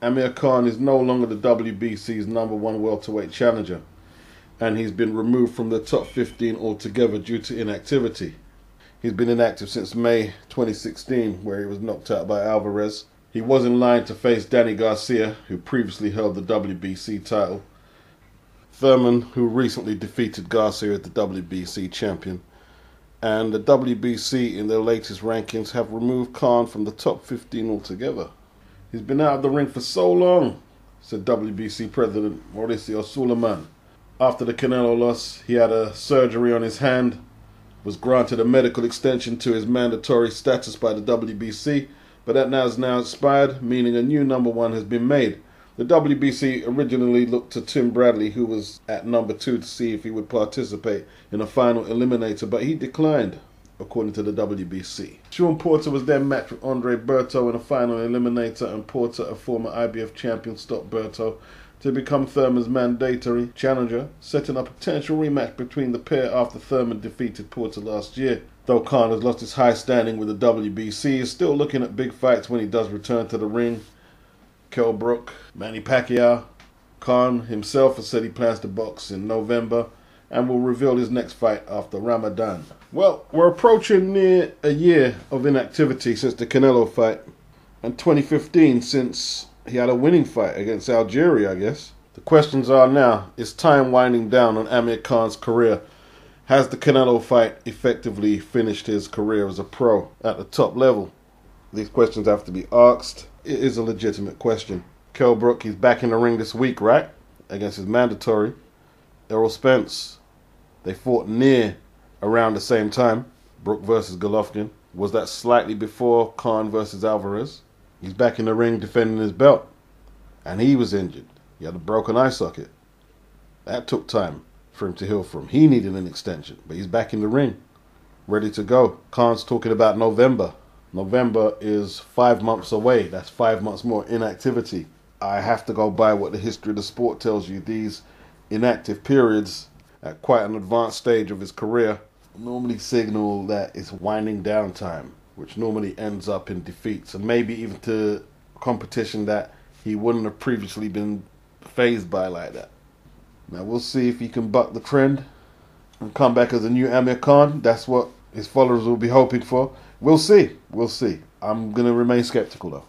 Amir Khan is no longer the WBC's #1 welterweight challenger, and he's been removed from the top 15 altogether due to inactivity. He's been inactive since May 2016, where he was knocked out by Alvarez. He was in line to face Danny Garcia, who previously held the WBC title. Thurman, who recently defeated Garcia as the WBC champion. And the WBC, in their latest rankings, have removed Khan from the top 15 altogether. He's been out of the ring for so long, said WBC President Mauricio Suleiman. After the Canelo loss, he had a surgery on his hand, was granted a medical extension to his mandatory status by the WBC, but that has now expired, meaning a new #1 has been made. The WBC originally looked to Tim Bradley, who was at #2, to see if he would participate in a final eliminator, but he declined, according to the WBC. Sean Porter was then matched with Andre Berto in a final eliminator, and Porter, a former IBF champion, stopped Berto to become Thurman's mandatory challenger, setting up a potential rematch between the pair after Thurman defeated Porter last year. Though Khan has lost his high standing with the WBC, he is still looking at big fights when he does return to the ring. Kell Brook, Manny Pacquiao. Khan himself has said he plans to box in November and will reveal his next fight after Ramadan. Well, we're approaching near a year of inactivity since the Canelo fight, and 2015 since he had a winning fight against Algeria, I guess. The questions are now, is time winding down on Amir Khan's career? Has the Canelo fight effectively finished his career as a pro at the top level? These questions have to be asked. It is a legitimate question. Kell Brook, he's back in the ring this week, right? Against his mandatory. Errol Spence. They fought near around the same time. Brook versus Golovkin. Was that slightly before Khan versus Alvarez? He's back in the ring defending his belt. And he was injured. He had a broken eye socket. That took time for him to heal from. He needed an extension. But he's back in the ring. Ready to go. Khan's talking about November. November is 5 months away. That's 5 months more inactivity. I have to go by what the history of the sport tells you. These inactive periods at quite an advanced stage of his career normally signal that it's winding down time, which normally ends up in defeats and maybe even to competition that he wouldn't have previously been fazed by like that. Now we'll see if he can buck the trend and come back as a new Amir Khan. That's what his followers will be hoping for. We'll see. We'll see. I'm going to remain skeptical though.